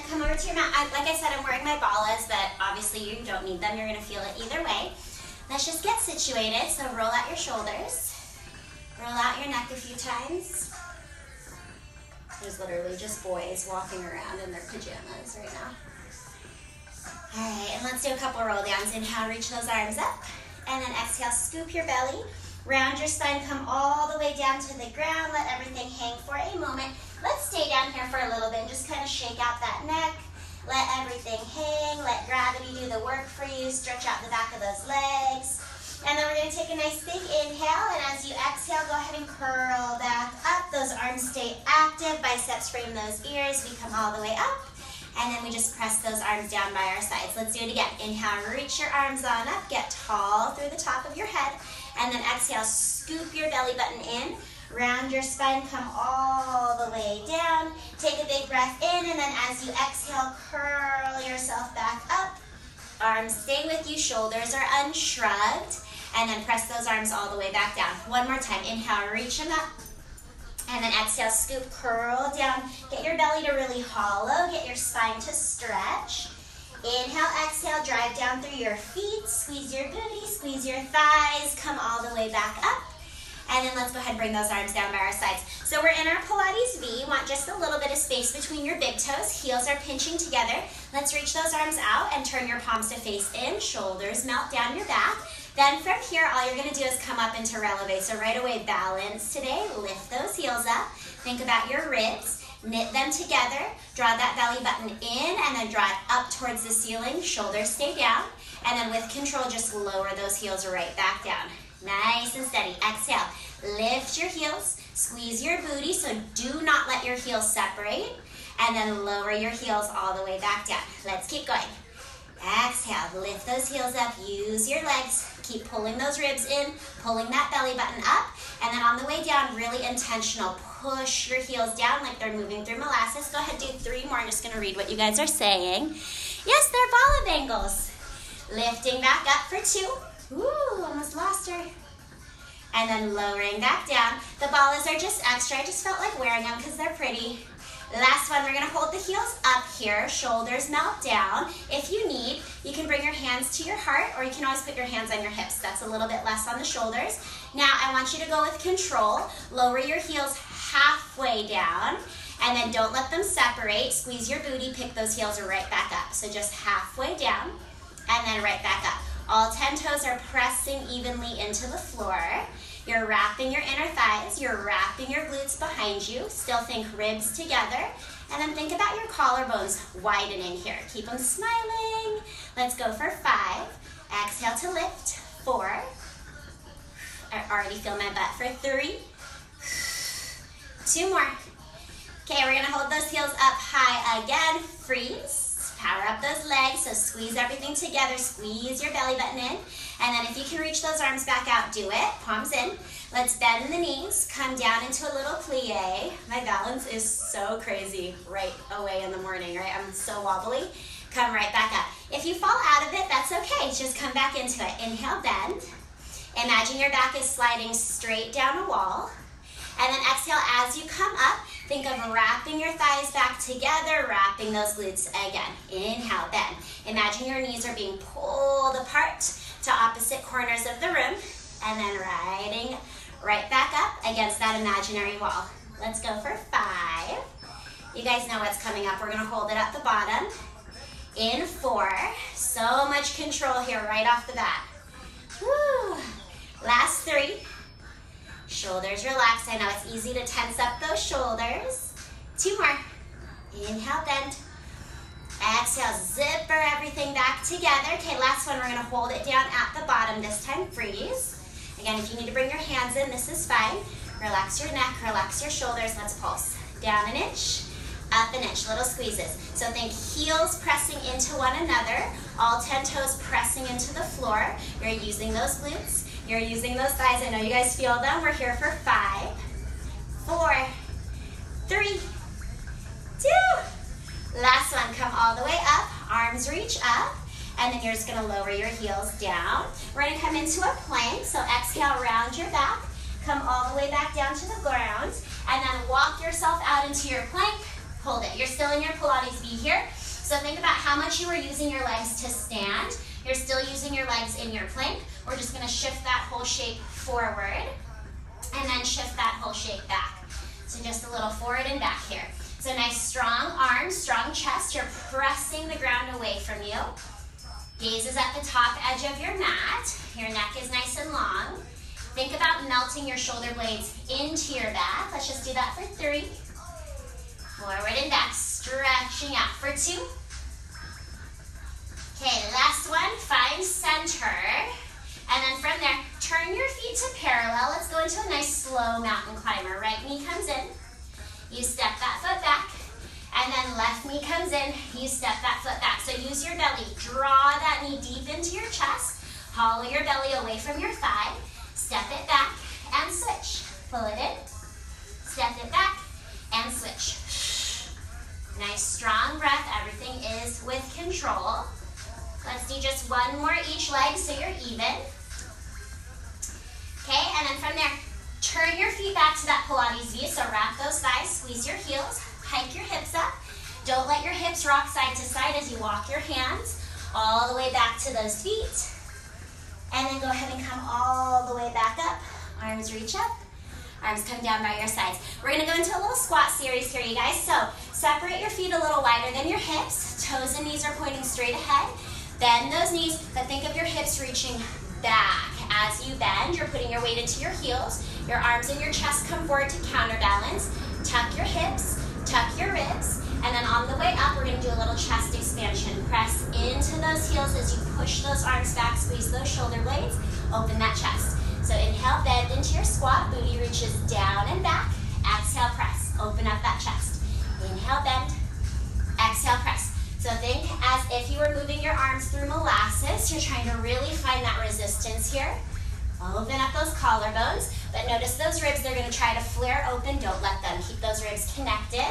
come over to your mat. Like I said, I'm wearing my ballas, but obviously you don't need them. You're gonna feel it either way. Let's just get situated. So roll out your shoulders. Roll out your neck a few times. There's literally just boys walking around in their pajamas right now. All right, and let's do a couple roll downs. Inhale, reach those arms up. And then exhale, scoop your belly. Round your spine, come all the way down to the ground. Let everything hang for a moment. Let's stay down here for a little bit and just kind of shake out that neck. Let everything hang. Let gravity do the work for you. Stretch out the back of those legs. And then we're going to take a nice big inhale. And as you exhale, go ahead and curl back up. Those arms stay active. Biceps frame those ears. We come all the way up. And then we just press those arms down by our sides. Let's do it again. Inhale, reach your arms on up. Get tall through the top of your head. And then exhale, scoop your belly button in. Round your spine, come all the way down. Take a big breath in, and then as you exhale, curl yourself back up. Arms stay with you, shoulders are unshrugged. And then press those arms all the way back down. One more time. Inhale, reach them up. And then exhale, scoop, curl down. Get your belly to really hollow. Get your spine to stretch. Inhale, exhale, drive down through your feet. Squeeze your booty, squeeze your thighs. Come all the way back up. And then let's go ahead and bring those arms down by our sides. So we're in our Pilates V. You want just a little bit of space between your big toes. Heels are pinching together. Let's reach those arms out and turn your palms to face in. Shoulders melt down your back. Then from here, all you're gonna do is come up into releve. So right away, balance today. Lift those heels up. Think about your ribs. Knit them together. Draw that belly button in and then draw it up towards the ceiling. Shoulders stay down. And then with control, just lower those heels right back down. Nice and steady. Exhale. Lift your heels. Squeeze your booty, so do not let your heels separate. And then lower your heels all the way back down. Let's keep going. Exhale. Lift those heels up. Use your legs. Keep pulling those ribs in, pulling that belly button up. And then on the way down, really intentional. Push your heels down like they're moving through molasses. Go ahead, do 3 more. I'm just going to read what you guys are saying. Yes, they're bala bangles. Lifting back up for 2. Ooh, almost lost her. And then lowering back down. The ballas are just extra. I just felt like wearing them because they're pretty. Last one, we're gonna hold the heels up here. Shoulders melt down. If you need, you can bring your hands to your heart, or you can always put your hands on your hips. That's a little bit less on the shoulders. Now, I want you to go with control. Lower your heels halfway down. And then don't let them separate. Squeeze your booty, pick those heels right back up. So just halfway down, and then right back up. All 10 toes are pressing evenly into the floor. You're wrapping your inner thighs. You're wrapping your glutes behind you. Still think ribs together. And then think about your collarbones widening here. Keep them smiling. Let's go for 5. Exhale to lift. 4. I already feel my butt for 3. 2 more. Okay, we're gonna hold those heels up high again. Freeze. Power up those legs, so squeeze everything together. Squeeze your belly button in. And then if you can reach those arms back out, do it. Palms in. Let's bend the knees. Come down into a little plie. My balance is so crazy right away in the morning, right? I'm so wobbly. Come right back up. If you fall out of it, that's okay. Just come back into it. Inhale, bend. Imagine your back is sliding straight down a wall. And then exhale as you come up. Think of wrapping your thighs back together, wrapping those glutes again. Inhale, bend. Imagine your knees are being pulled apart to opposite corners of the room. And then riding right back up against that imaginary wall. Let's go for 5. You guys know what's coming up. We're gonna hold it at the bottom. In 4. So much control here right off the bat. Woo. Last 3. Shoulders relaxed. I know it's easy to tense up those shoulders. 2 more. Inhale, bend. Exhale, zipper everything back together. Okay, last one, we're gonna hold it down at the bottom. This time, freeze. Again, if you need to bring your hands in, this is fine. Relax your neck, relax your shoulders. Let's pulse. Down an inch, up an inch, little squeezes. So think heels pressing into one another, all 10 toes pressing into the floor. You're using those glutes. You're using those thighs. I know you guys feel them. We're here for 5, 4, 3, 2. Last one, come all the way up. Arms reach up. And then you're just gonna lower your heels down. We're gonna come into a plank. So exhale, round your back. Come all the way back down to the ground. And then walk yourself out into your plank. Hold it. You're still in your Pilates V here. So think about how much you are using your legs to stand. You're still using your legs in your plank. We're just gonna shift that whole shape forward and then shift that whole shape back. So just a little forward and back here. So nice strong arms, strong chest. You're pressing the ground away from you. Gaze is at the top edge of your mat. Your neck is nice and long. Think about melting your shoulder blades into your back. Let's just do that for 3. Forward and back, stretching out for 2. Okay, last one, find center. And then from there, turn your feet to parallel. Let's go into a nice slow mountain climber. Right knee comes in. You step that foot back. And then left knee comes in. You step that foot back. So use your belly. Draw that knee deep into your chest. Hollow your belly away from your thigh. Step it back and switch. Pull it in. Step it back and switch. Nice strong breath. Everything is with control. Let's do just one more each leg so you're even. Okay, and then from there, turn your feet back to that Pilates V. So wrap those thighs, squeeze your heels, hike your hips up. Don't let your hips rock side to side as you walk your hands all the way back to those feet. And then go ahead and come all the way back up. Arms reach up, arms come down by your sides. We're gonna go into a little squat series here, you guys. So separate your feet a little wider than your hips. Toes and knees are pointing straight ahead. Bend those knees, but think of your hips reaching back. As you bend, you're putting your weight into your heels. Your arms and your chest come forward to counterbalance. Tuck your hips, tuck your ribs, and then on the way up, we're gonna do a little chest expansion. Press into those heels as you push those arms back, squeeze those shoulder blades, open that chest. So inhale, bend into your squat, booty reaches down and back. Exhale, press, open up that chest. Inhale, bend, exhale, press. So think as if you were moving your arms through molasses. You're trying to really find that resistance here. Open up those collarbones, but notice those ribs, they're gonna try to flare open. Don't let them. Keep those ribs connected.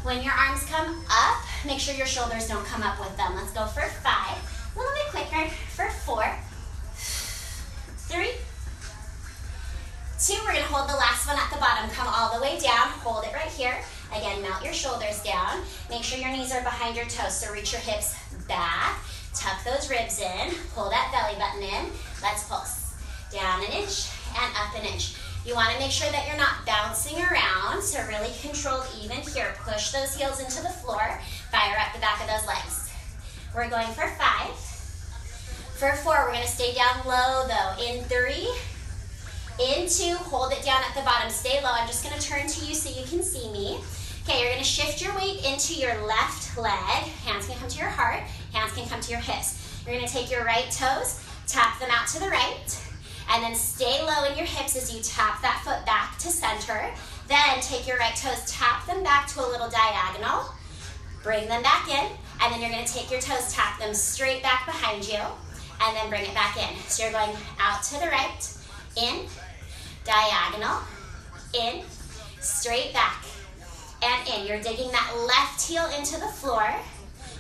When your arms come up, make sure your shoulders don't come up with them. Let's go for 5. A little bit quicker for 4, 3, 2. We're gonna hold the last one at the bottom. Come all the way down, hold it right here. Again, melt your shoulders down. Make sure your knees are behind your toes, so reach your hips back. Tuck those ribs in. Pull that belly button in. Let's pulse. Down an inch and up an inch. You want to make sure that you're not bouncing around, so really controlled even here. Push those heels into the floor. Fire up the back of those legs. We're going for 5. For 4, we're going to stay down low though. In 3, in 2, hold it down at the bottom. Stay low. I'm just going to turn to you so you can see me. Okay, you're gonna shift your weight into your left leg. Hands can come to your heart, hands can come to your hips. You're gonna take your right toes, tap them out to the right, and then stay low in your hips as you tap that foot back to center. Then take your right toes, tap them back to a little diagonal, bring them back in, and then you're gonna take your toes, tap them straight back behind you, and then bring it back in. So you're going out to the right, in, diagonal, in, straight back, and in. You're digging that left heel into the floor.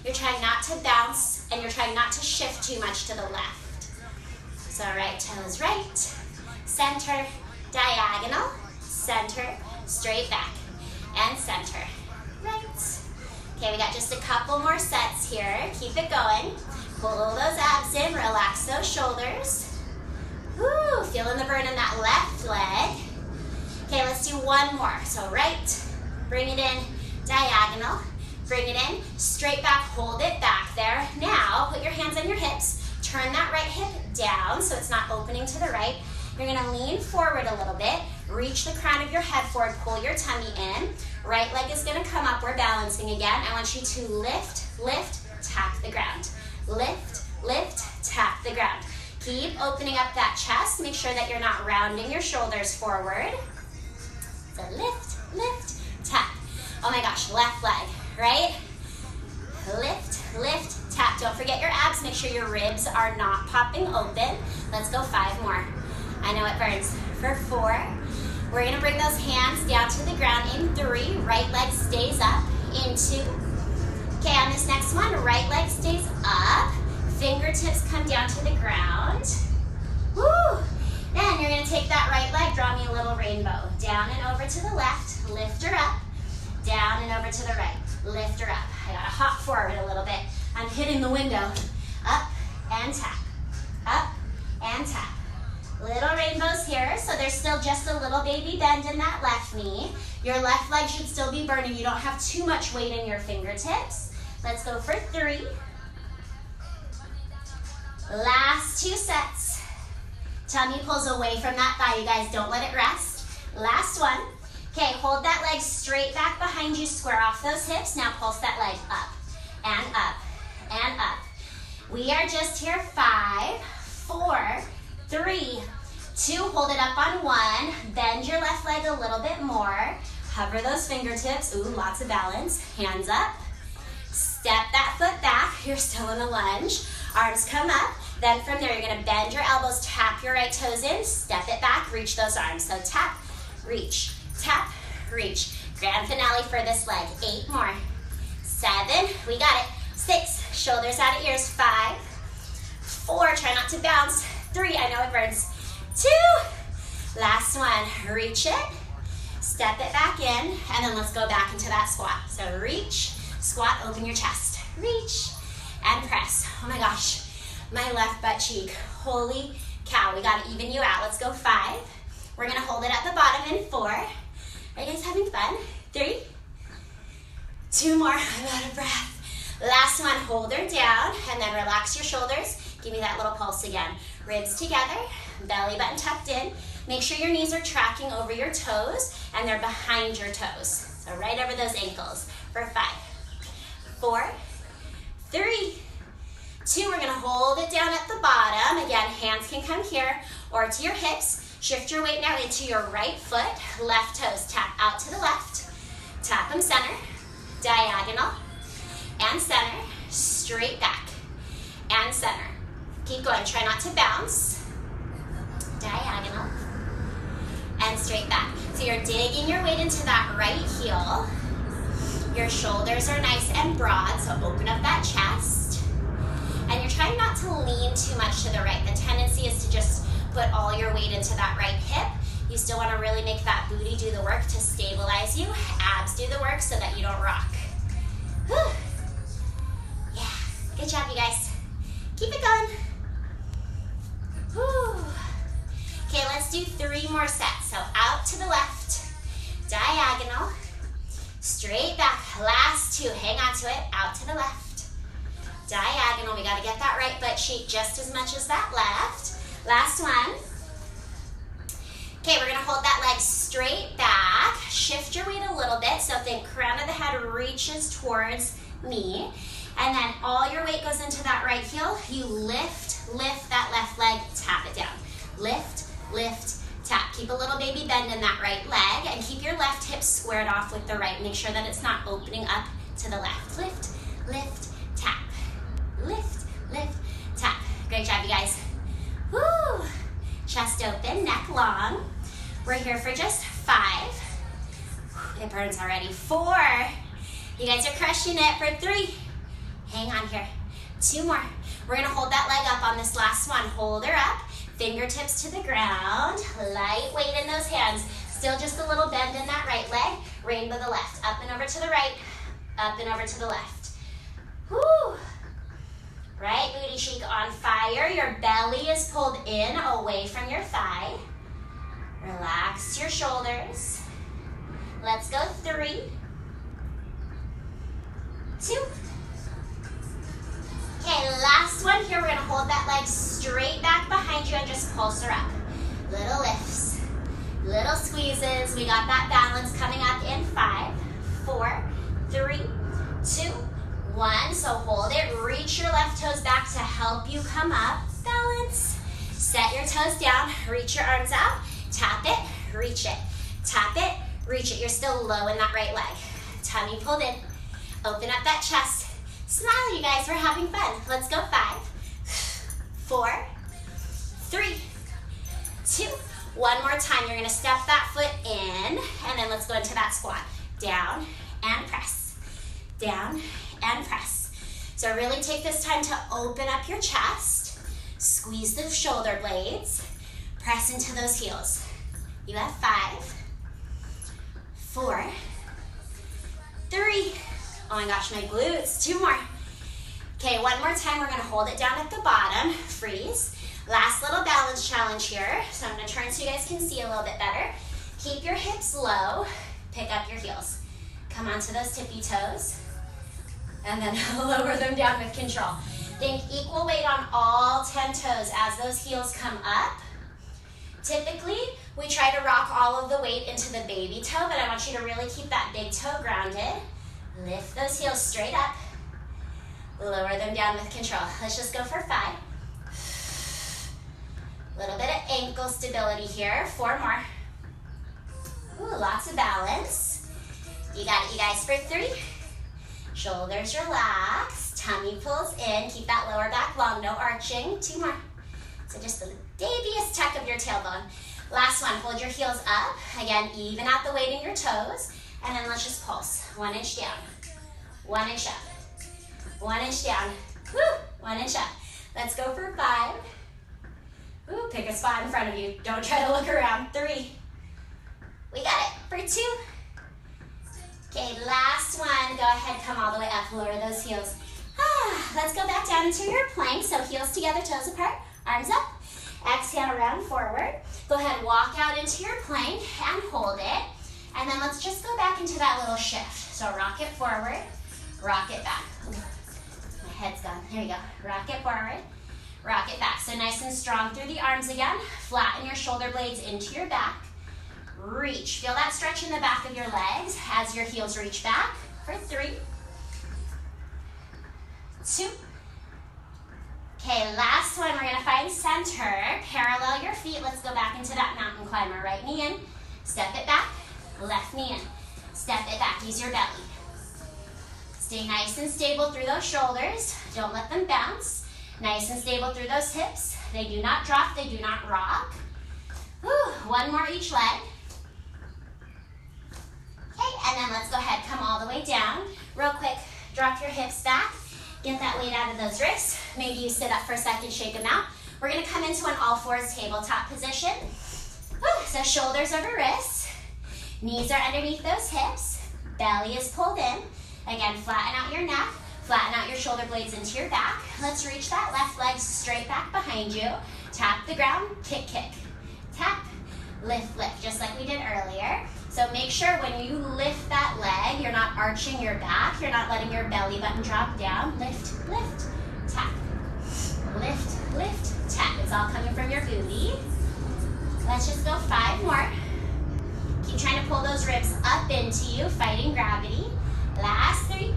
You're trying not to bounce, and you're trying not to shift too much to the left. So right toes right, center, diagonal, center, straight back, and center, right. Okay, we got just a couple more sets here. Keep it going. Pull those abs in, relax those shoulders. Woo, feeling the burn in that left leg. Okay, let's do one more. So right, bring it in, diagonal, bring it in, straight back, hold it back there. Now, put your hands on your hips, turn that right hip down so it's not opening to the right. You're gonna lean forward a little bit, reach the crown of your head forward, pull your tummy in. Right leg is gonna come up, we're balancing again. I want you to lift, lift, tap the ground. Lift, lift, tap the ground. Keep opening up that chest, make sure that you're not rounding your shoulders forward. So lift, lift, tap. Oh my gosh, left leg, right? Lift, lift, tap. Don't forget your abs. Make sure your ribs are not popping open. Let's go 5 more. I know it burns. For 4, we're gonna bring those hands down to the ground. In 3, right leg stays up. In 2, okay, on this next one, right leg stays up. Fingertips come down to the ground. Woo! Then you're gonna take that right leg, draw me a little rainbow. Down and over to the left, lift her up. Down and over to the right. lift her up. I gotta hop forward a little bit. I'm hitting the window. Up and tap, up and tap. Little rainbows here, so there's still just a little baby bend in that left knee. Your left leg should still be burning. You don't have too much weight in your fingertips. Let's go for 3. Last 2 sets. Tummy pulls away from that thigh, you guys. Don't let it rest. Last one. Okay, hold that leg straight back behind you. Square off those hips. Now pulse that leg up and up and up. We are just here. 5, 4, 3, 2. Hold it up on 1. Bend your left leg a little bit more. Hover those fingertips. Ooh, lots of balance. Hands up. Step that foot back. You're still in a lunge. Arms come up. Then from there, you're going to bend your elbows, tap your right toes in, step it back, reach those arms. So tap, reach, tap, reach. Grand finale for this leg. 8 more. 7, we got it. 6, shoulders out of ears. 5, 4, try not to bounce. 3, I know it burns. 2, last one. Reach it, step it back in, and then let's go back into that squat. So reach, squat, open your chest. Reach, and press. Oh my gosh, my left butt cheek. Holy cow, we gotta even you out. Let's go 5. We're gonna hold it at the bottom in 4. Are you guys having fun? 3, 2 more, I'm out of breath. Last one, hold her down, and then relax your shoulders. Give me that little pulse again. Ribs together, belly button tucked in. Make sure your knees are tracking over your toes, and they're behind your toes. So right over those ankles for 5, 4, 3, 2, we're gonna hold it down at the bottom. Again, hands can come here or to your hips. Shift your weight now into your right foot. Left toes tap out to the left. Tap them center, diagonal, and center. Straight back, and center. Keep going, try not to bounce. Diagonal, and straight back. So you're digging your weight into that right heel. Your shoulders are nice and broad, so open up that chest. And you're trying not to lean too much to the right. The tendency is to just put all your weight into that right hip. You still want to really make that booty do the work to stabilize you. Abs do the work so that you don't rock. Whew. Yeah, good job, you guys. Keep it going. Whew. Okay, let's do 3 more sets. So out to the left, diagonal, straight back. Last 2, hang on to it. Out to the left. Diagonal, we gotta get that right butt cheek just as much as that left. Last one. Okay, we're gonna hold that leg straight back. Shift your weight a little bit, so think crown of the head reaches towards me. And then all your weight goes into that right heel. You lift that left leg, tap it down. Lift, lift, tap. Keep a little baby bend in that right leg, and keep your left hip squared off with the right. Make sure that it's not opening up to the left. Lift, lift, tap. Lift, lift, tap. Great job, you guys. Woo! Chest open, neck long. We're here for just 5. It burns already. 4. You guys are crushing it for 3. Hang on here. 2 more. We're gonna hold that leg up on this last one. Hold her up. Fingertips to the ground. Light weight in those hands. Still just a little bend in that right leg. Rainbow the left. Up and over to the right. Up and over to the left. Woo! Right booty cheek on fire. Your belly is pulled in away from your thigh. Relax your shoulders. Let's go 3, 2. Okay, last one here. We're gonna hold that leg straight back behind you and just pulse her up. Little lifts, little squeezes. We got that balance coming up in 5, 4, 3, 2, 1. So hold it, reach your left toes back to help you come up. Balance. Set your toes down, reach your arms out, tap it, reach it. Tap it, reach it. You're still low in that right leg. Tummy pulled in. Open up that chest. Smile, you guys, we're having fun. Let's go 5, 4, 3, 2. One more time, you're gonna step that foot in, and then let's go into that squat. Down and press. Down and press. So really take this time to open up your chest, squeeze the shoulder blades, press into those heels. You have 5, 4, 3, Oh my gosh, my glutes. 2 more. Okay, one more time. We're gonna hold it down at the bottom. Freeze. Last little balance challenge here. So I'm gonna turn so you guys can see a little bit better. Keep your hips low. Pick up your heels. Come onto those tippy toes. And then lower them down with control. Think equal weight on all 10 toes as those heels come up. Typically, we try to rock all of the weight into the baby toe, but I want you to really keep that big toe grounded. Lift those heels straight up. Lower them down with control. Let's just go for 5. A little bit of ankle stability here. 4 more. Ooh, lots of balance. You got it, you guys, for 3. Shoulders relax. Tummy pulls in. Keep that lower back long, no arching. 2 more. So just the babyest tuck of your tailbone. Last one, hold your heels up. Again, even out the weight in your toes. And then let's just pulse. 1 inch down. 1 inch up. 1 inch down. Woo! 1 inch up. Let's go for 5. Ooh, pick a spot in front of you. Don't try to look around. 3. We got it. For 2. Okay, last one. Go ahead, come all the way up. Lower those heels. Let's go back down into your plank. So heels together, toes apart, arms up. Exhale, round forward. Go ahead, walk out into your plank and hold it. And then let's just go back into that little shift. So rock it forward, rock it back. My head's gone. There you go. Rock it forward, rock it back. So nice and strong through the arms again. Flatten your shoulder blades into your back. Reach. Feel that stretch in the back of your legs as your heels reach back. For 3, 2. Okay, last one. We're gonna find center. Parallel your feet. Let's go back into that mountain climber. Right knee in. Step it back. Left knee in. Step it back. Use your belly. Stay nice and stable through those shoulders. Don't let them bounce. Nice and stable through those hips. They do not drop. They do not rock. Whew. 1 more each leg. Okay, and then let's go ahead. Come all the way down. Real quick, drop your hips back. Get that weight out of those wrists. Maybe you sit up for a second, shake them out. We're gonna come into an all-4s tabletop position. Whew. So shoulders over wrists. Knees are underneath those hips. Belly is pulled in. Again, flatten out your neck. Flatten out your shoulder blades into your back. Let's reach that left leg straight back behind you. Tap the ground, kick, kick. Tap, lift, lift, just like we did earlier. So make sure when you lift that leg, you're not arching your back. You're not letting your belly button drop down. Lift, lift, tap. Lift, lift, tap. It's all coming from your booty. Let's just go 5 more. Keep trying to pull those ribs up into you, fighting gravity. Last 3.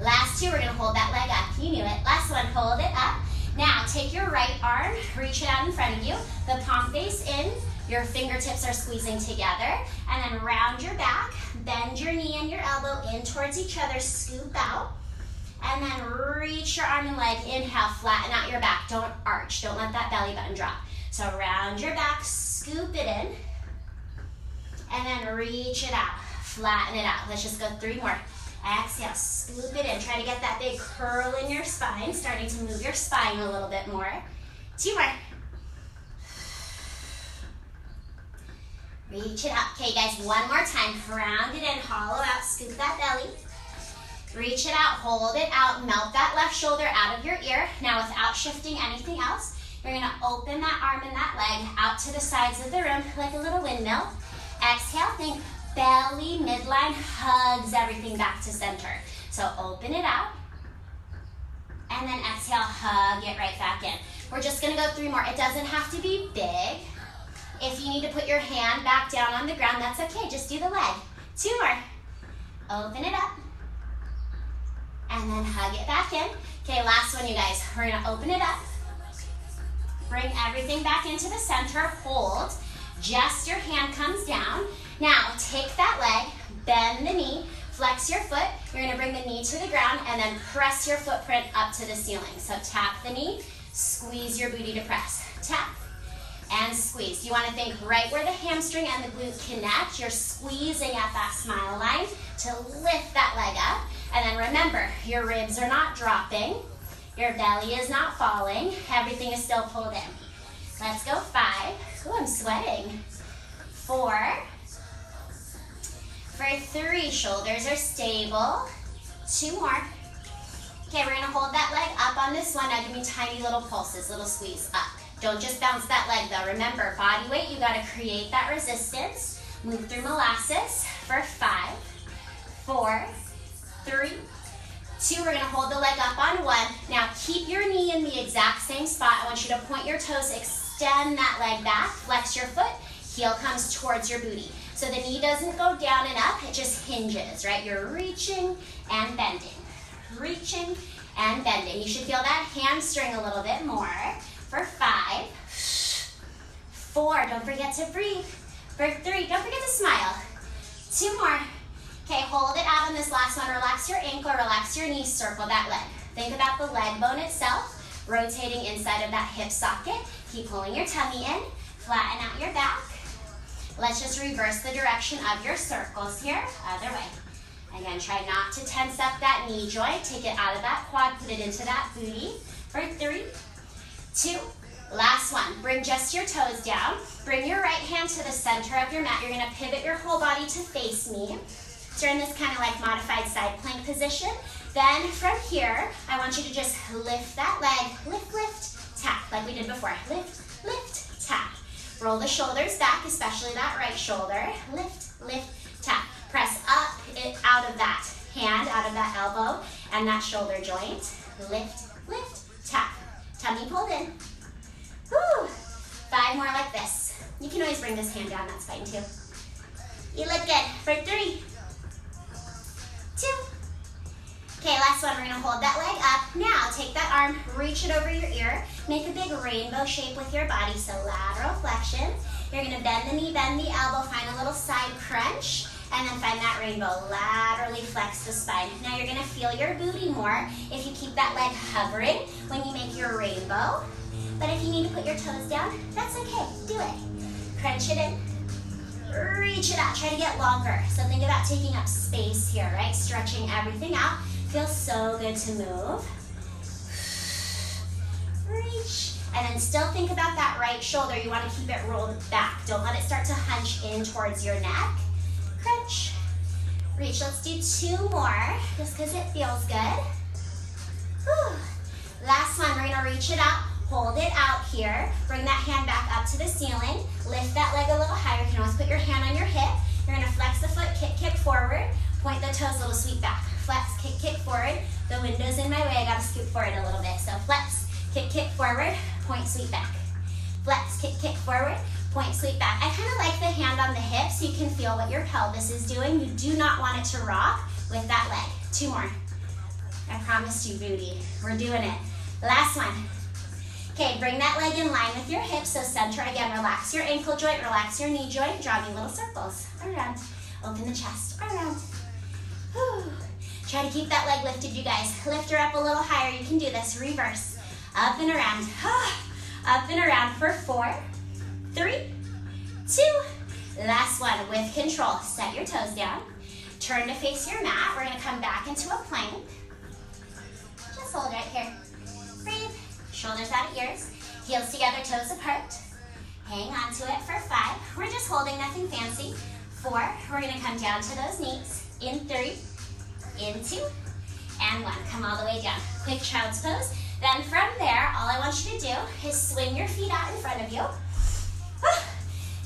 Last 2, we're gonna hold that leg up. You knew it. Last one, hold it up. Now, take your right arm, reach it out in front of you. The palm face in, your fingertips are squeezing together. And then round your back, bend your knee and your elbow in towards each other, scoop out. And then reach your arm and leg. Inhale, flatten out your back. Don't arch, don't let that belly button drop. So round your back, scoop it in. And then reach it out, flatten it out. Let's just go 3 more. Exhale, scoop it in. Try to get that big curl in your spine, starting to move your spine a little bit more. 2 more. Reach it up. Okay, guys, 1 more time. Round it in, hollow out, scoop that belly. Reach it out, hold it out, melt that left shoulder out of your ear. Now, without shifting anything else, you're gonna open that arm and that leg out to the sides of the room like a little windmill. Exhale, think belly, midline, hugs everything back to center. So open it out. And then exhale, hug it right back in. We're just gonna go 3 more. It doesn't have to be big. If you need to put your hand back down on the ground, that's okay. Just do the leg. 2 more. Open it up. And then hug it back in. Okay, last one, you guys. We're gonna open it up. Bring everything back into the center. Hold. Just your hand comes down. Now, take that leg, bend the knee, flex your foot. You're gonna bring the knee to the ground and then press your footprint up to the ceiling. So tap the knee, squeeze your booty to press. Tap and squeeze. You wanna think right where the hamstring and the glute connect. You're squeezing at that smile line to lift that leg up. And then remember, your ribs are not dropping. Your belly is not falling. Everything is still pulled in. Let's go 5. Ooh, I'm sweating. 4, For 3, shoulders are stable. 2 more. Okay, we're gonna hold that leg up on this one. Now give me tiny little pulses, little squeeze up. Don't just bounce that leg though. Remember, body weight, you gotta create that resistance. Move through molasses for 5, 4, 3, 2. We're gonna hold the leg up on 1. Now keep your knee in the exact same spot. I want you to point your toes, extend that leg back, flex your foot, heel comes towards your booty. So the knee doesn't go down and up, it just hinges, right? You're reaching and bending. Reaching and bending. You should feel that hamstring a little bit more. For 5, 4, don't forget to breathe. For 3, don't forget to smile. 2 more. Okay, hold it out on this last one. Relax your ankle, relax your knee, circle that leg. Think about the leg bone itself, rotating inside of that hip socket. Keep pulling your tummy in, flatten out your back. Let's just reverse the direction of your circles here, other way. Again, try not to tense up that knee joint. Take it out of that quad, put it into that booty. For 3, 2, last one. Bring just your toes down. Bring your right hand to the center of your mat. You're gonna pivot your whole body to face me. Turn this kind of like modified side plank position. Then from here, I want you to just lift that leg. Lift, lift, tap, like we did before. Lift, lift, tap. Roll the shoulders back, especially that right shoulder. Lift, lift, tap. Press up, out of that hand, out of that elbow, and that shoulder joint. Lift, lift, tap. Tummy pulled in. Woo! 5 more like this. You can always bring this hand down, that's fine too. You look good. For 3, 2. Okay, last one, we're gonna hold that leg up. Now, take that arm, reach it over your ear. Make a big rainbow shape with your body, so lateral flexion. You're gonna bend the knee, bend the elbow, find a little side crunch, and then find that rainbow. Laterally flex the spine. Now you're gonna feel your booty more if you keep that leg hovering when you make your rainbow. But if you need to put your toes down, that's okay, do it. Crunch it in, reach it out, try to get longer. So think about taking up space here, right? Stretching everything out. Feels so good to move. Reach, and then still think about that right shoulder. You wanna keep it rolled back. Don't let it start to hunch in towards your neck. Crunch, reach. Let's do 2 more, just because it feels good. Whew. Last one, we're gonna reach it out, hold it out here, bring that hand back up to the ceiling, lift that leg a little higher. You can always put your hand on your hip. You're gonna flex the foot, kick, kick forward, point the toes a little sweep back. Flex, kick, kick forward. The window's in my way, I gotta scoot forward a little bit. So flex, kick, kick forward, point, sweep back. Flex, kick, kick forward, point, sweep back. I kind of like the hand on the hip so you can feel what your pelvis is doing. You do not want it to rock with that leg. 2 more. I promised you, booty. We're doing it. Last one. Okay, bring that leg in line with your hips. So center again, relax your ankle joint, relax your knee joint, draw me little circles around. Open the chest, around. Whew. Try to keep that leg lifted, you guys. Lift her up a little higher. You can do this. Reverse. Up and around. Up and around for 4, 3, 2. Last one with control. Set your toes down. Turn to face your mat. We're going to come back into a plank. Just hold right here. Breathe. Shoulders out of ears. Heels together, toes apart. Hang on to it for 5. We're just holding, nothing fancy. 4. We're going to come down to those knees. In 3. In 2. And 1. Come all the way down. Quick child's pose. Then from there, all I want you to do is swing your feet out in front of you.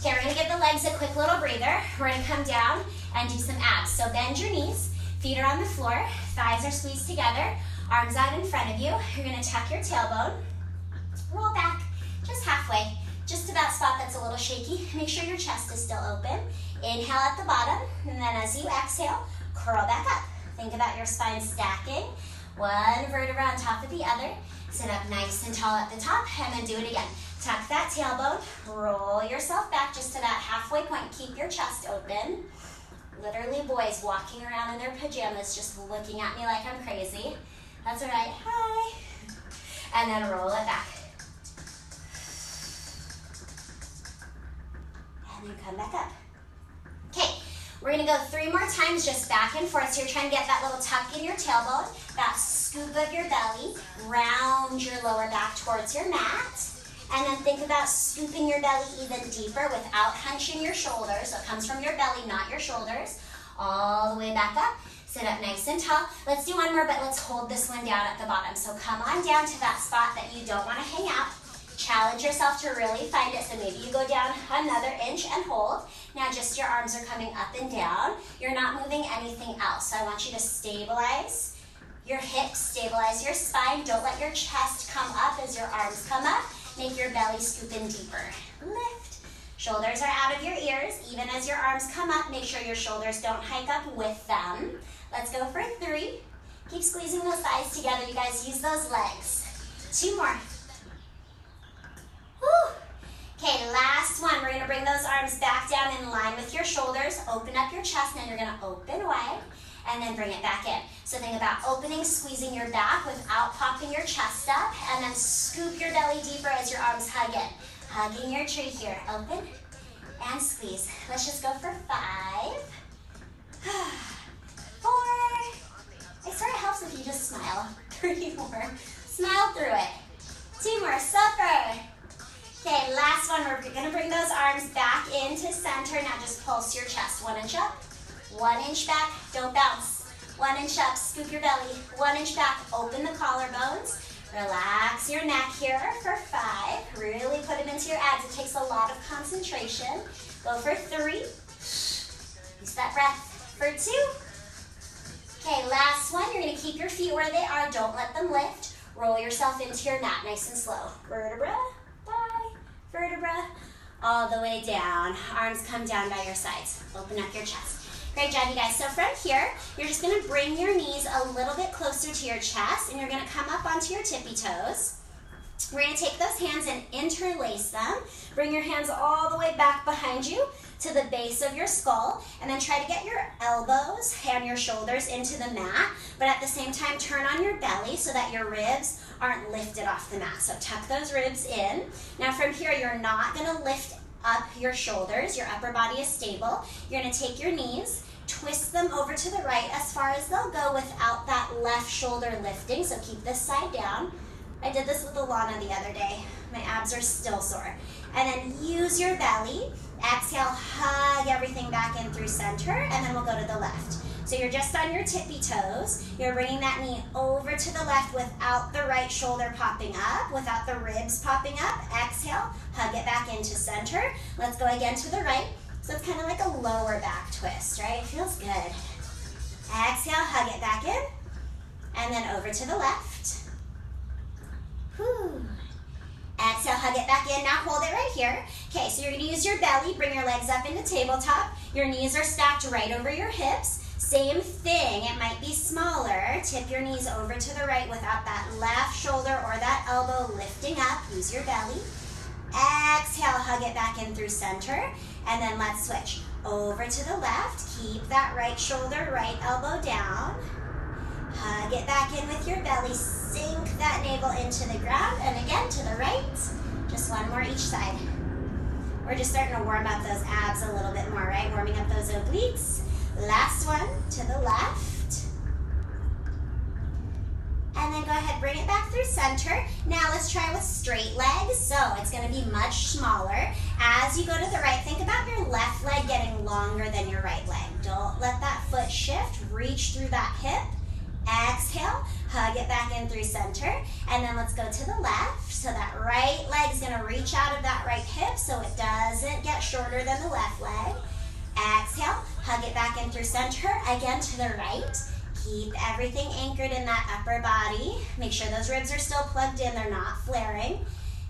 Okay, we're gonna give the legs a quick little breather. We're gonna come down and do some abs. So bend your knees, feet are on the floor, thighs are squeezed together, arms out in front of you. You're gonna tuck your tailbone, roll back, just halfway, just to that spot that's a little shaky. Make sure your chest is still open. Inhale at the bottom, and then as you exhale, curl back up. Think about your spine stacking. One vertebra on top of the other. Sit up nice and tall at the top, and then do it again. Tuck that tailbone, roll yourself back just to that halfway point. Keep your chest open. Literally boys walking around in their pajamas just looking at me like I'm crazy. That's all right, hi. And then roll it back. And then come back up. Okay, we're gonna go 3 more times just back and forth. So you're trying to get that little tuck in your tailbone, that scoop of your belly, round your lower back towards your mat. And then think about scooping your belly even deeper without hunching your shoulders. So it comes from your belly, not your shoulders. all the way back up. Sit up nice and tall. Let's do one more, but let's hold this one down at the bottom. So come on down to that spot that you don't want to hang out. Challenge yourself to really find it. So maybe you go down another inch and hold. Now just your arms are coming up and down. You're not moving anything else. So I want you to stabilize your hips, stabilize your spine. Don't let your chest come up as your arms come up. Make your belly scoop in deeper. Lift. Shoulders are out of your ears. Even as your arms come up, make sure your shoulders don't hike up with them. Let's go for 3. Keep squeezing those thighs together. You guys use those legs. 2 more. Whew. Okay, last one. We're going to bring those arms back down in line with your shoulders. Open up your chest. Now you're going to open wide and then bring it back in. So think about opening, squeezing your back without popping your chest up, and then scoop your belly deeper as your arms hug in. Hugging your tree here. Open and squeeze. Let's just go for 5. 4. It sort of helps if you just smile. 3 more. Smile through it. 2 more. Supper. Okay, last one. We're going to bring those arms back into center. Now just pulse your chest. 1 inch up, 1 inch back. Don't bounce. 1 inch up. Scoop your belly. 1 inch back. Open the collarbones. Relax your neck here for 5. Really put them into your abs. It takes a lot of concentration. Go for 3. Use that breath for 2. Okay, last one. You're going to keep your feet where they are. Don't let them lift. Roll yourself into your mat nice and slow. Vertebra by vertebra. All the way down. Arms come down by your sides. Open up your chest. Great job, you guys. So from here, you're just going to bring your knees a little bit closer to your chest, and you're going to come up onto your tippy toes. We're going to take those hands and interlace them. Bring your hands all the way back behind you to the base of your skull, and then try to get your elbows and your shoulders into the mat, but at the same time, turn on your belly so that your ribs aren't lifted off the mat. So tuck those ribs in. Now from here, you're not going to lift up your shoulders. Your upper body is stable. You're going to take your knees, twist them over to the right as far as they'll go without that left shoulder lifting. So keep this side down. I did this with Alana the other day. My abs are still sore. And then use your belly. Exhale, hug everything back in through center, and then we'll go to the left. So you're just on your tippy toes. You're bringing that knee over to the left without the right shoulder popping up, without the ribs popping up. Exhale, hug it back into center. Let's go again to the right. So it's kind of like a lower back twist, right? It feels good. Exhale, hug it back in, and then over to the left. Whew. Exhale, hug it back in. Now hold it right here. Okay, so you're going to use your belly. Bring your legs up into tabletop. Your knees are stacked right over your hips. Same thing. It might be smaller. Tip your knees over to the right without that left shoulder or that elbow lifting up. Use your belly. Exhale, hug it back in through center. And then let's switch. Over to the left. Keep that right shoulder, right elbow down. Hug it back in with your belly. Sink that navel into the ground. And again, to the right. Just one more each side. We're just starting to warm up those abs a little bit more, right? Warming up those obliques. Last one, to the left. And then go ahead, bring it back through center. Now let's try with straight legs. So it's going to be much smaller. As you go to the right, think about your left leg getting longer than your right leg. Don't let that foot shift. Reach through that hip. Exhale, hug it back in through center, and then let's go to the left. So that right leg's gonna reach out of that right hip so it doesn't get shorter than the left leg. Exhale, hug it back in through center, again to the right. Keep everything anchored in that upper body. Make sure those ribs are still plugged in, they're not flaring.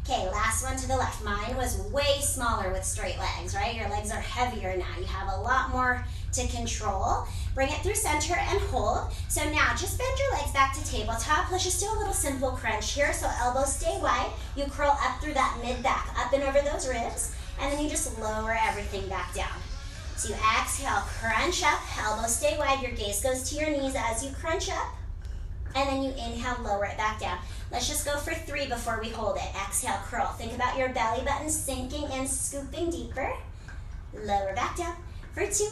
Okay, last one to the left. Mine was way smaller with straight legs, right? Your legs are heavier now. You have a lot more to control. Bring it through center and hold. So now just bend your legs back to tabletop. Let's just do a little simple crunch here. So elbows stay wide. You curl up through that mid-back, up and over those ribs. And then you just lower everything back down. So you exhale, crunch up, elbows stay wide. Your gaze goes to your knees as you crunch up. And then you inhale, lower it back down. Let's just go for 3 before we hold it. Exhale, curl. Think about your belly button sinking in, scooping deeper. Lower back down for 2.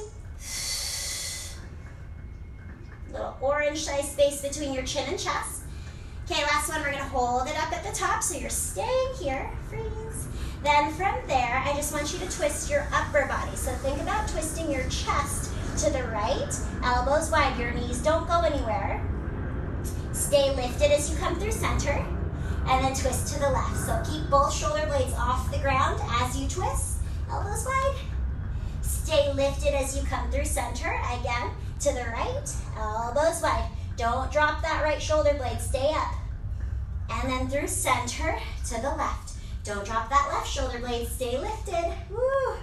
Little orange size space between your chin and chest. Okay, last one, we're gonna hold it up at the top, so you're staying here, freeze. Then from there, I just want you to twist your upper body. So think about twisting your chest to the right, elbows wide, your knees don't go anywhere. Stay lifted as you come through center, and then twist to the left. So keep both shoulder blades off the ground as you twist, elbows wide. Stay lifted as you come through center, again, to the right, elbows wide. Don't drop that right shoulder blade, stay up. And then through center to the left. Don't drop that left shoulder blade, stay lifted. Woo.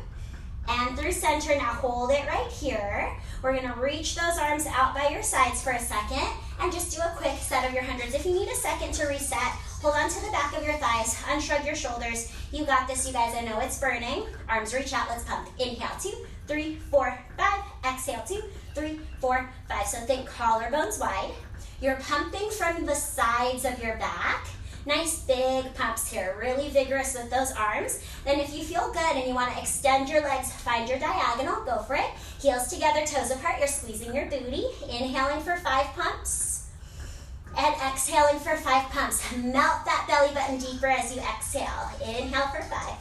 And through center, now hold it right here. We're gonna reach those arms out by your sides for a second and just do a quick set of your hundreds. If you need a second to reset, hold on to the back of your thighs, unshrug your shoulders. You got this, you guys, I know it's burning. Arms reach out, let's pump. Inhale, 2, 3, 4, 5. Exhale, 2, 3, 4, 5. So think collarbones wide. You're pumping from the sides of your back. Nice big pumps here, really vigorous with those arms. Then if you feel good and you want to extend your legs, find your diagonal, go for it. Heels together, toes apart, you're squeezing your booty. Inhaling for 5 pumps. And exhaling for 5 pumps. Melt that belly button deeper as you exhale. Inhale for 5.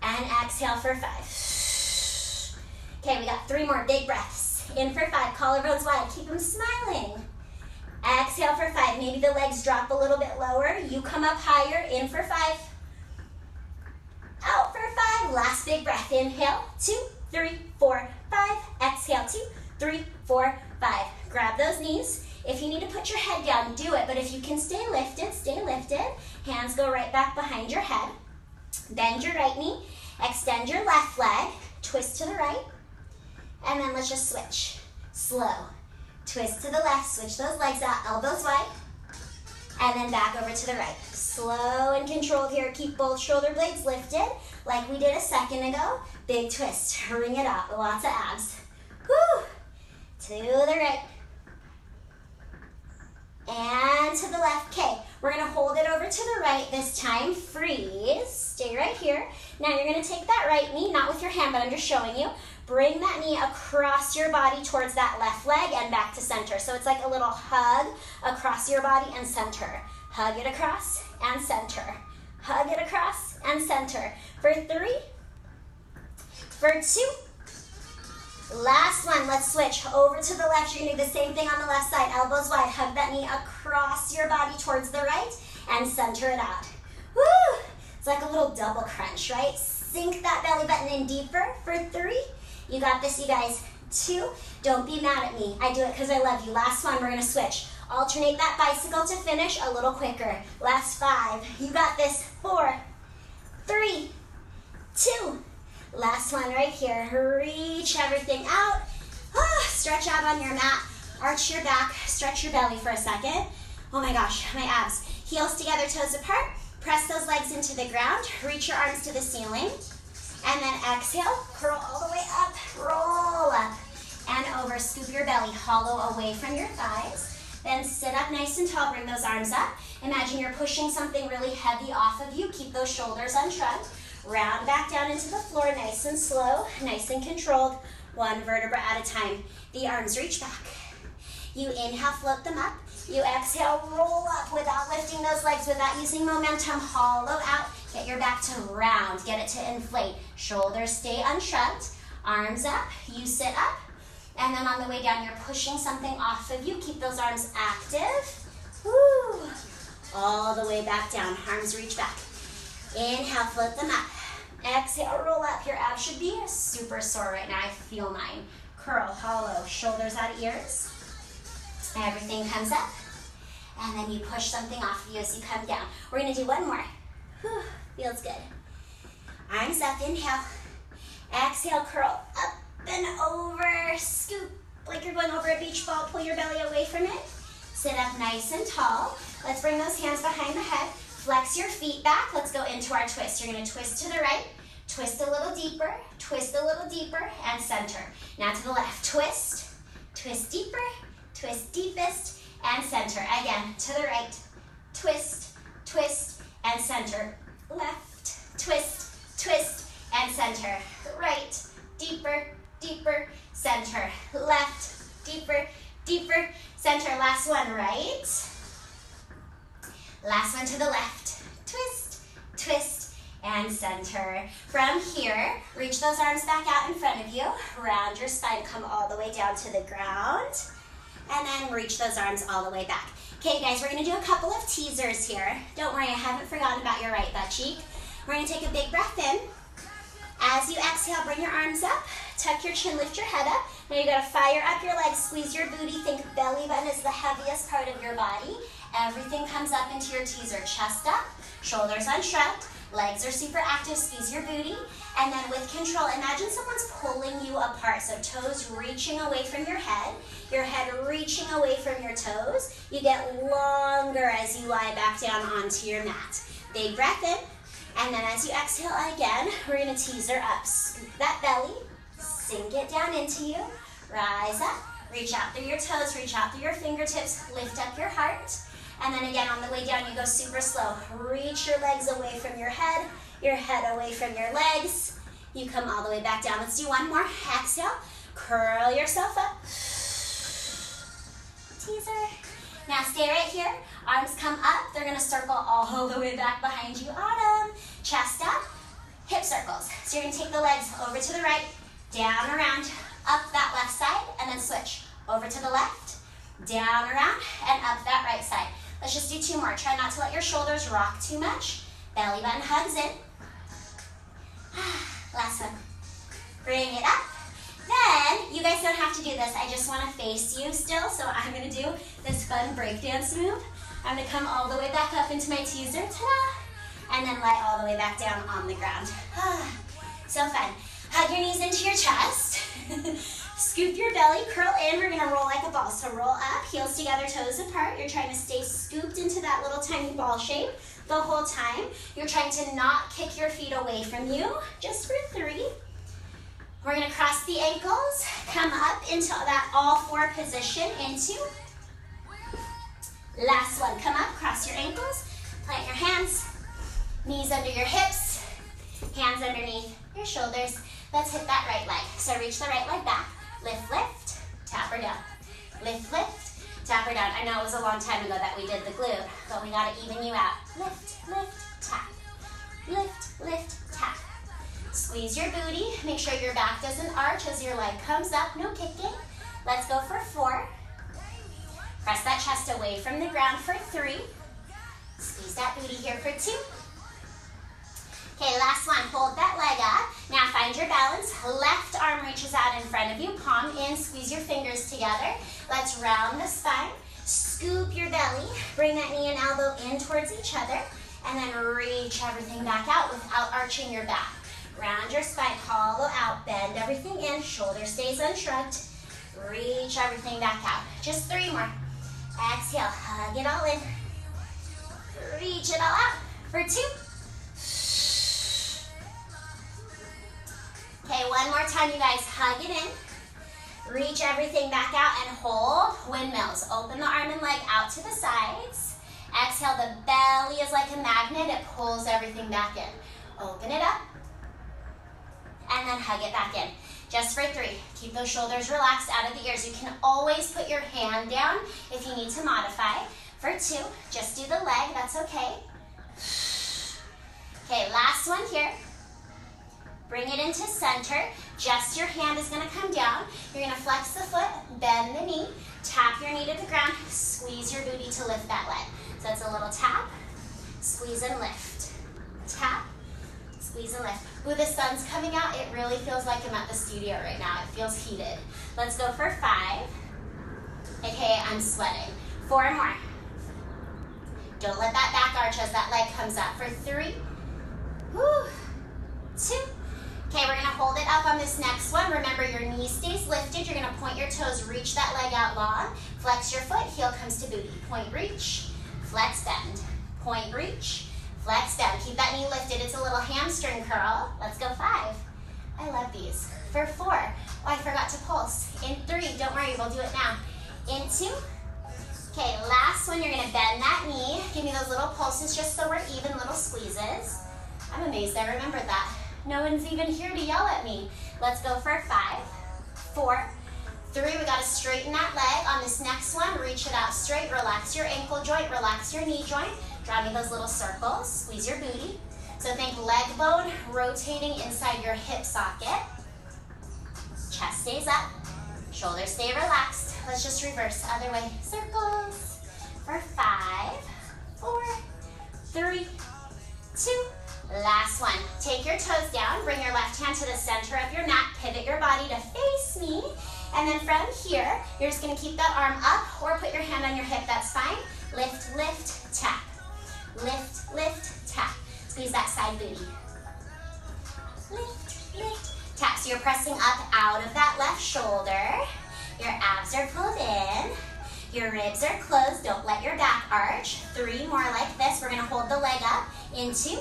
And exhale for 5. Okay, we got 3 more big breaths. In for 5, collarbones wide, keep them smiling. Exhale for 5, maybe the legs drop a little bit lower. You come up higher, in for 5. Out for 5, last big breath. Inhale, 2, 3, 4, 5. Exhale, 2, 3, 4, 5. Grab those knees. If you need to put your head down, do it. But if you can stay lifted, stay lifted. Hands go right back behind your head. Bend your right knee. Extend your left leg. Twist to the right. And then let's just switch. Slow. Twist to the left. Switch those legs out. Elbows wide. And then back over to the right. Slow and controlled here. Keep both shoulder blades lifted like we did a second ago. Big twist. Ring it out. Lots of abs. Woo! To the right. And to the left. Okay, we're going to hold it over to the right this time. Freeze. Stay right here. Now you're going to take that right knee, not with your hand, but I'm just showing you. Bring that knee across your body towards that left leg and back to center. So it's like a little hug across your body and center. Hug it across and center. Hug it across and center. For 3. For 2. Last one, let's switch over to the left. You're gonna do the same thing on the left side. Elbows wide, hug that knee across your body towards the right and center it out. Woo! It's like a little double crunch, right? Sink that belly button in deeper. For 3, you got this, you guys. 2, don't be mad at me. I do it because I love you. Last one, we're gonna switch. Alternate that bicycle to finish a little quicker. Last 5, you got this. 4, 3, 2, last one right here. Reach everything out. Stretch out on your mat. Arch your back. Stretch your belly for a second. Oh my gosh, my abs. Heels together, toes apart. Press those legs into the ground. Reach your arms to the ceiling. And then exhale. Curl all the way up. Roll up and over. Scoop your belly. Hollow away from your thighs. Then sit up nice and tall. Bring those arms up. Imagine you're pushing something really heavy off of you. Keep those shoulders unshrugged. Round back down into the floor, nice and slow, nice and controlled, 1 vertebra at a time. The arms reach back. You inhale, float them up. You exhale, roll up without lifting those legs, without using momentum. Hollow out. Get your back to round. Get it to inflate. Shoulders stay unshrugged. Arms up. You sit up. And then on the way down, you're pushing something off of you. Keep those arms active. Woo. All the way back down. Arms reach back. Inhale, float them up. Exhale, roll up. Your abs should be super sore right now. I feel mine. Curl, hollow, shoulders out of ears. Everything comes up. And then you push something off of you as you come down. We're going to do one more. Whew, feels good. Arms up, inhale. Exhale, curl up and over. Scoop like you're going over a beach ball. Pull your belly away from it. Sit up nice and tall. Let's bring those hands behind the head. Flex your feet back. Let's go into our twist. You're going to twist to the right, twist a little deeper, and center. Now to the left. Twist, twist deeper, twist deepest, and center. Again, to the right. Twist, twist, and center. Left, twist, twist, and center. Right, deeper, deeper, center. Left, deeper, deeper, center. Last one, right. Last one to the left. Twist, twist, and center. From here, reach those arms back out in front of you. Round your spine, come all the way down to the ground. And then reach those arms all the way back. Okay, guys, we're gonna do a couple of teasers here. Don't worry, I haven't forgotten about your right butt cheek. We're gonna take a big breath in. As you exhale, bring your arms up, tuck your chin, lift your head up. Now you're gonna fire up your legs, squeeze your booty. Think belly button is the heaviest part of your body. Everything comes up into your teaser. Chest up, shoulders unshrugged, legs are super active, squeeze your booty. And then with control, imagine someone's pulling you apart. So toes reaching away from your head reaching away from your toes. You get longer as you lie back down onto your mat. Big breath in. And then as you exhale again, we're gonna teaser up. Scoop that belly, sink it down into you, rise up, reach out through your toes, reach out through your fingertips, lift up your heart. And then again, on the way down, you go super slow. Reach your legs away from your head away from your legs. You come all the way back down. Let's do one more. Exhale, curl yourself up. Teaser. Now stay right here. Arms come up. They're gonna circle all the way back behind you. Autumn. Chest up, hip circles. So you're gonna take the legs over to the right, down, around, up that left side, and then switch. Over to the left, down, around, and up that right side. Let's just do two more. Try not to let your shoulders rock too much. Belly button hugs in. Last one. Bring it up. Then, you guys don't have to do this. I just want to face you still, so I'm going to do this fun breakdance move. I'm going to come all the way back up into my teaser, ta-da, and then lie all the way back down on the ground. So fun. Hug your knees into your chest. Scoop your belly, curl in. We're going to roll like a ball. So roll up, heels together, toes apart. You're trying to stay scooped into that little tiny ball shape the whole time. You're trying to not kick your feet away from you. Just for 3. We're gonna cross the ankles, come up into that all 4 position, into. Last one, come up, cross your ankles, plant your hands, knees under your hips, hands underneath your shoulders. Let's hit that right leg. So reach the right leg back, lift, lift, tap her down. Lift, lift, tap her down. I know it was a long time ago that we did the glute, but we gotta even you out. Lift, lift, tap. Lift, lift, tap. Squeeze your booty. Make sure your back doesn't arch as your leg comes up. No kicking. Let's go for 4. Press that chest away from the ground for 3. Squeeze that booty here for 2. Okay, last one. Hold that leg up. Now find your balance. Left arm reaches out in front of you. Palm in. Squeeze your fingers together. Let's round the spine. Scoop your belly. Bring that knee and elbow in towards each other. And then reach everything back out without arching your back. Round your spine, hollow out, bend everything in, shoulder stays unshrugged. Reach everything back out. Just 3 more. Exhale, hug it all in. Reach it all out for 2. Okay, one more time, you guys. Hug it in. Reach everything back out and hold windmills. Open the arm and leg out to the sides. Exhale, the belly is like a magnet. It pulls everything back in. Open it up. And then hug it back in. Just for 3. Keep those shoulders relaxed out of the ears. You can always put your hand down if you need to modify. For 2, just do the leg, that's okay. Okay, last one here. Bring it into center. Just your hand is gonna come down. You're gonna flex the foot, bend the knee, tap your knee to the ground, squeeze your booty to lift that leg. So it's a little tap, squeeze and lift. Tap, squeeze and lift. Ooh, the sun's coming out. It really feels like I'm at the studio right now. It feels heated. Let's go for 5. Okay, I'm sweating. 4 more. Don't let that back arch as that leg comes up. For 3. Woo. 2. Okay, we're gonna hold it up on this next one. Remember, your knee stays lifted. You're gonna point your toes, reach that leg out long. Flex your foot, heel comes to booty. Point, reach, flex, bend. Point, reach, flex, bend. Keep that knee lifted. It's a little hamstring curl. Let's go 5. I love these. For 4. Oh, I forgot to pulse. In 3, don't worry, we'll do it now. In 2. Okay, last one, you're gonna bend that knee. Give me those little pulses just so we're even, little squeezes. I'm amazed I remembered that. No one's even here to yell at me. Let's go for 5, 4, 3. We gotta straighten that leg. On this next one, reach it out straight. Relax your ankle joint, relax your knee joint. Draw me those little circles. Squeeze your booty. So think leg bone rotating inside your hip socket. Chest stays up, shoulders stay relaxed. Let's just reverse, other way. Circles for 5, 4, 3, 2. Last one. Take your toes down, bring your left hand to the center of your mat, pivot your body to face me, and then from here, you're just gonna keep that arm up or put your hand on your hip, that's fine. Lift, lift, tap. Lift, lift, tap. Squeeze that side booty. Lift, lift, tap. So you're pressing up out of that left shoulder. Your abs are pulled in. Your ribs are closed. Don't let your back arch. 3 more like this. We're gonna hold the leg up in 2.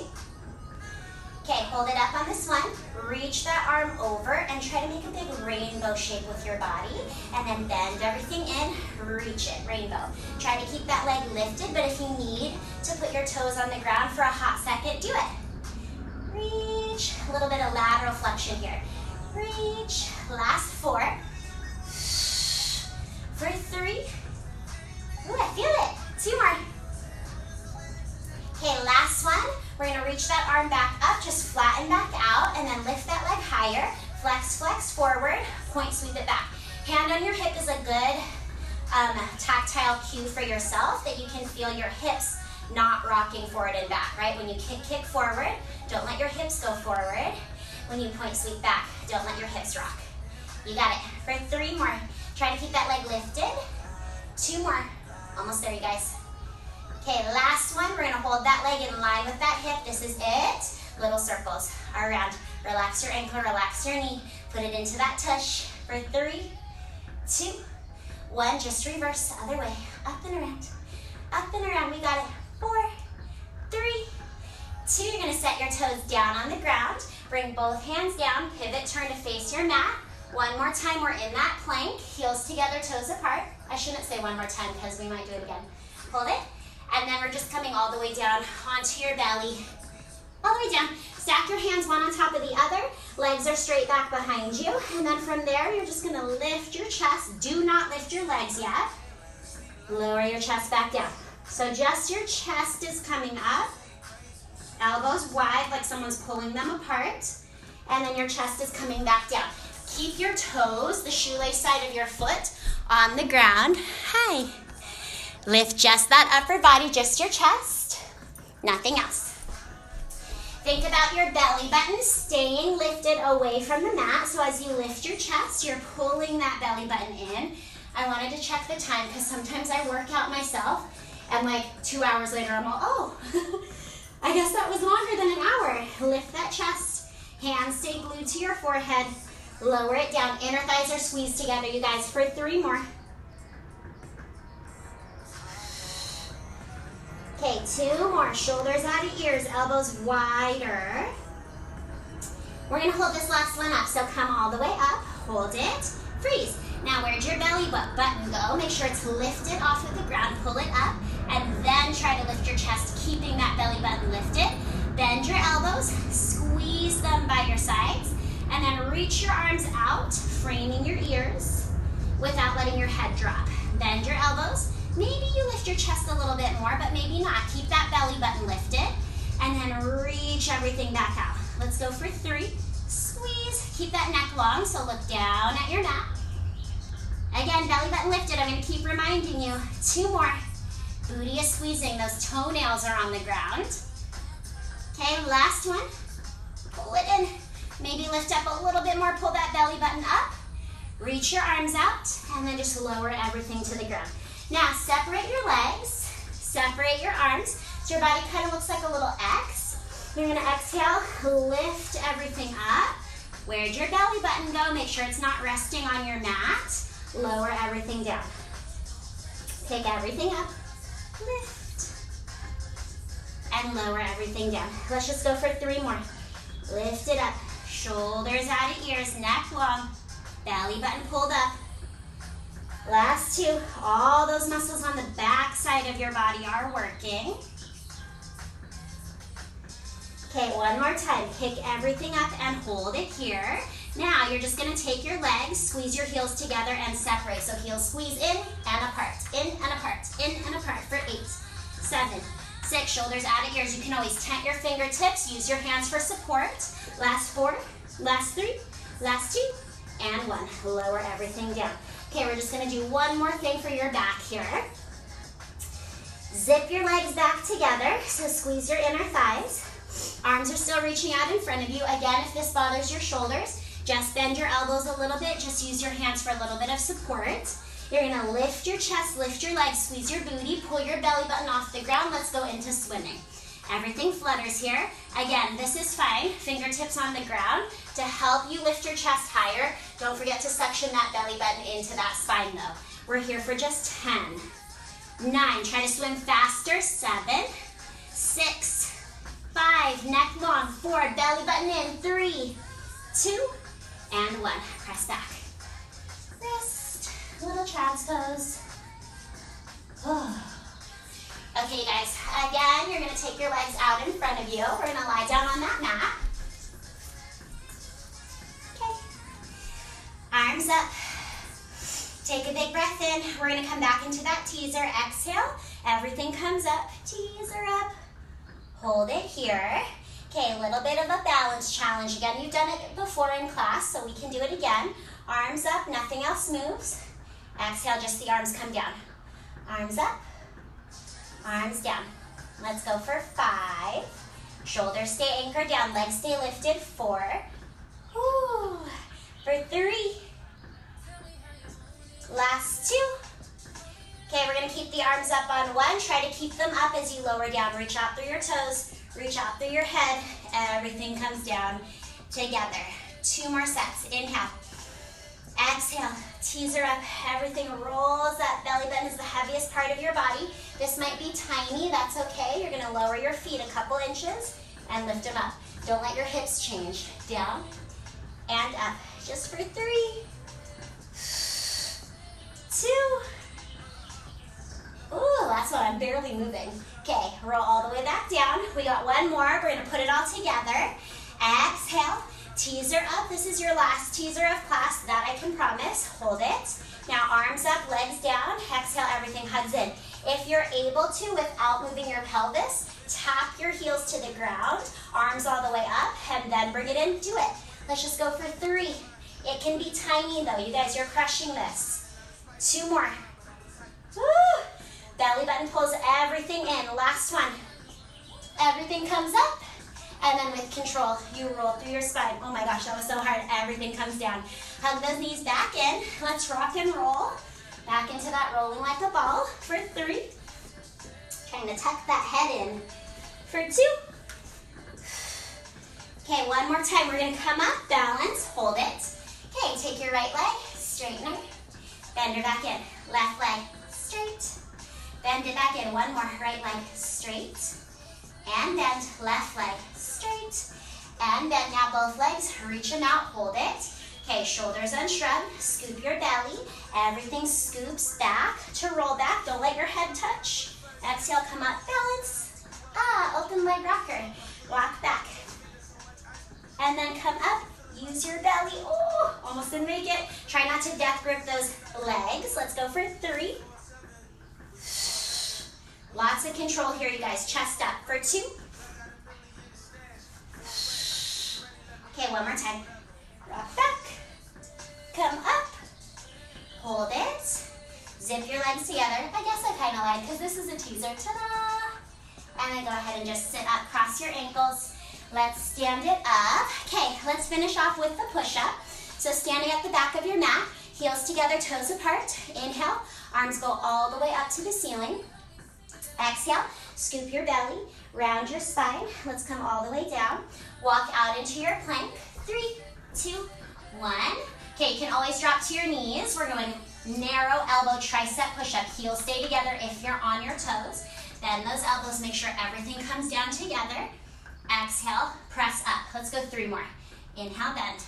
Okay, hold it up on this one. Reach that arm over and try to make a big rainbow shape with your body. And then bend everything in, reach it, rainbow. Try to keep that leg lifted, but if you need to put your toes on the ground for a hot second, do it. Reach, a little bit of lateral flexion here. Reach, last 4. For 3. Ooh, I feel it. 2 more. Okay, last one. We're gonna reach that arm back up, just flatten back out, and then lift that leg higher. Flex, flex forward, point, sweep it back. Hand on your hip is a good tactile cue for yourself that you can feel your hips not rocking forward and back, right? When you kick forward, don't let your hips go forward. When you point, sweep back, don't let your hips rock. You got it. For 3 more. Try to keep that leg lifted. 2 more. Almost there, you guys. Okay, last one. We're gonna hold that leg in line with that hip. This is it. Little circles around. Relax your ankle, relax your knee. Put it into that tush. For 3, 2, 1. Just reverse, other way. Up and around. Up and around. We got it. 4, 3, 2. You're gonna set your toes down on the ground. Bring both hands down. Pivot, turn to face your mat. One more time. We're in that plank. Heels together, toes apart. I shouldn't say one more time because we might do it again. Hold it. And then we're just coming all the way down onto your belly. All the way down. Stack your hands one on top of the other. Legs are straight back behind you. And then from there, you're just gonna lift your chest. Do not lift your legs yet. Lower your chest back down. So just your chest is coming up. Elbows wide, like someone's pulling them apart. And then your chest is coming back down. Keep your toes, the shoelace side of your foot, on the ground. Hi. Lift just that upper body, just your chest, nothing else. Think about your belly button staying lifted away from the mat. So as you lift your chest, you're pulling that belly button in. I wanted to check the time because sometimes I work out myself and like 2 hours later I'm all, oh, I guess that was longer than an hour. Lift that chest, hands stay glued to your forehead, lower it down. Inner thighs are squeezed together, you guys, for 3 more. Okay, 2 more. Shoulders out of ears, elbows wider. We're gonna hold this last one up, so come all the way up, hold it, freeze. Now where'd your belly button go? Make sure it's lifted off of the ground, pull it up, and then try to lift your chest, keeping that belly button lifted. Bend your elbows, squeeze them by your sides, and then reach your arms out, framing your ears without letting your head drop. Bend your elbows. Maybe you lift your chest a little bit more, but maybe not. Keep that belly button lifted, and then reach everything back out. Let's go for 3. Squeeze. Keep that neck long, so look down at your mat. Again, belly button lifted. I'm going to keep reminding you. 2 more. Booty is squeezing. Those toenails are on the ground. Okay, last one. Pull it in. Maybe lift up a little bit more. Pull that belly button up. Reach your arms out, and then just lower everything to the ground. Now, separate your legs, separate your arms, so your body kind of looks like a little X. You're gonna exhale, lift everything up. Where'd your belly button go? Make sure it's not resting on your mat. Lower everything down. Pick everything up, lift, and lower everything down. Let's just go for 3 more. Lift it up, shoulders out of ears, neck long, belly button pulled up. Last 2, all those muscles on the back side of your body are working. Okay, one more time. Pick everything up and hold it here. Now you're just gonna take your legs, squeeze your heels together and separate. So heels squeeze in and apart, in and apart, in and apart for 8, 7, 6, 6, shoulders out of ears. You can always tent your fingertips, use your hands for support. Last 4, last 3, last 2, and 1. Lower everything down. Okay, we're just gonna do one more thing for your back here. Zip your legs back together, so squeeze your inner thighs. Arms are still reaching out in front of you. Again, if this bothers your shoulders, just bend your elbows a little bit. Just use your hands for a little bit of support. You're gonna lift your chest, lift your legs, squeeze your booty, pull your belly button off the ground. Let's go into swimming. Everything flutters here. Again, this is fine. Fingertips on the ground to help you lift your chest higher. Don't forget to suction that belly button into that spine though. We're here for just 10, 9, try to swim faster, 7, 6, 5, neck long, 4, belly button in, 3, 2, and 1. Press back. Rest. Little child's pose. Okay, guys, again, you're gonna take your legs out in front of you. We're gonna lie down on that mat. Okay. Arms up. Take a big breath in. We're gonna come back into that teaser. Exhale. Everything comes up. Teaser up. Hold it here. Okay, a little bit of a balance challenge. Again, you've done it before in class, so we can do it again. Arms up, nothing else moves. Exhale, just the arms come down. Arms up, arms down. Let's go for 5. Shoulders stay anchored down, legs stay lifted. 4. Woo. For 3. Last 2. Okay, we're gonna keep the arms up on 1. Try to keep them up as you lower down. Reach out through your toes, reach out through your head. Everything comes down together. 2 more sets. Inhale. Exhale. Teaser up. Everything rolls up. Belly button is the heaviest part of your body. This might be tiny. That's okay. You're gonna lower your feet a couple inches and lift them up. Don't let your hips change. Down and up. Just for 3, 2. Ooh, last one, I'm barely moving. Okay, roll all the way back down. We got one more, we're gonna put it all together. Exhale, teaser up. This is your last teaser of class, that I can promise. Hold it. Now arms up, legs down. Exhale, everything hugs in. If you're able to, without moving your pelvis, tap your heels to the ground, arms all the way up, and then bring it in, do it. Let's just go for 3. It can be tiny though, you guys, you're crushing this. 2 more. Woo! Belly button pulls everything in. Last one. Everything comes up. And then with control, you roll through your spine. Oh my gosh, that was so hard. Everything comes down. Hug those knees back in. Let's rock and roll. Back into that rolling like a ball for 3. Trying to tuck that head in for 2. Okay, one more time. We're gonna come up, balance, hold it. Okay, take your right leg, straighten her. Bend her back in. Left leg, straight. Bend it back in. One more. Right leg straight. And bend. Left leg straight. And bend. Now both legs. Reach them out. Hold it. Okay, shoulders unshrugged. Scoop your belly. Everything scoops back to roll back. Don't let your head touch. Exhale, come up. Balance. Open leg rocker. Walk back. And then come up. Use your belly. Oh, almost didn't make it. Try not to death grip those legs. Let's go for 3. Lots of control here, you guys. Chest up for 2. Okay, one more time. Rock back. Come up. Hold it. Zip your legs together. I guess I kind of lied because this is a teaser. Ta-da! And then go ahead and just sit up. Cross your ankles. Let's stand it up. Okay, let's finish off with the push-up. So standing at the back of your mat, heels together, toes apart. Inhale, arms go all the way up to the ceiling. Exhale, scoop your belly, round your spine. Let's come all the way down. Walk out into your plank. 3, 2, 1. Okay, you can always drop to your knees. We're going narrow elbow tricep push-up. Heels stay together if you're on your toes. Bend those elbows, make sure everything comes down together. Exhale, press up. Let's go 3 more. Inhale, bend.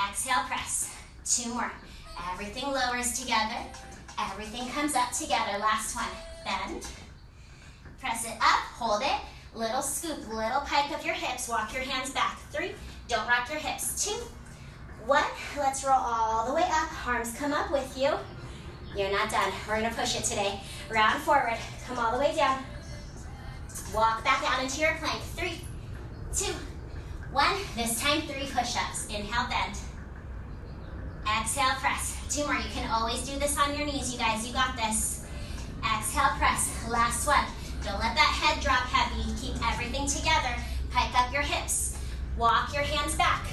Exhale, press. 2 more. Everything lowers together. Everything comes up together. Last one. Bend. Press it up. Hold it. Little scoop, little pike of your hips. Walk your hands back. 3. Don't rock your hips. 2, 1. Let's roll all the way up. Arms come up with you. You're not done. We're going to push it today. Round forward. Come all the way down. Walk back out into your plank. 3, 2, 1. This time 3 push-ups. Inhale, bend. Exhale, press. 2 more. You can always do this on your knees, you guys. You got this. Exhale, press. Last one. Don't let that head drop heavy. Keep everything together. Pike up your hips. Walk your hands back.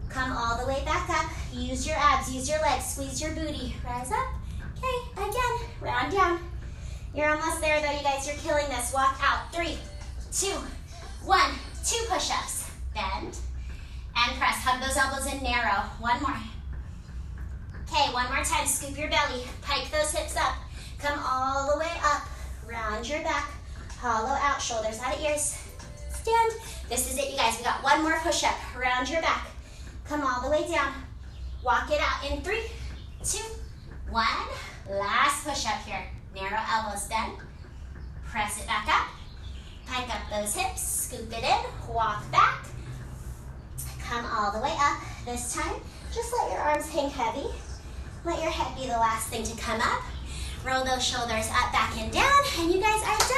Come all the way back up. Use your abs, use your legs, squeeze your booty. Rise up. Okay, again, round down. You're almost there though, you guys. You're killing this. Walk out. 3, 2, 1. 2 push-ups. Bend and press. Hug those elbows in, narrow. 1 more. Okay, 1 more time. Scoop your belly. Pike those hips up. Come all the way up. Round your back. Hollow out. Shoulders out of ears. Stand. This is it, you guys. We got 1 more push-up. Round your back. Come all the way down. Walk it out in 3, 2, 1. Last push-up here. Narrow elbows, bend. Press it back up. Pike up those hips. Scoop it in. Walk back. Come all the way up. This time, just let your arms hang heavy. Let your head be the last thing to come up. Roll those shoulders up, back, and down.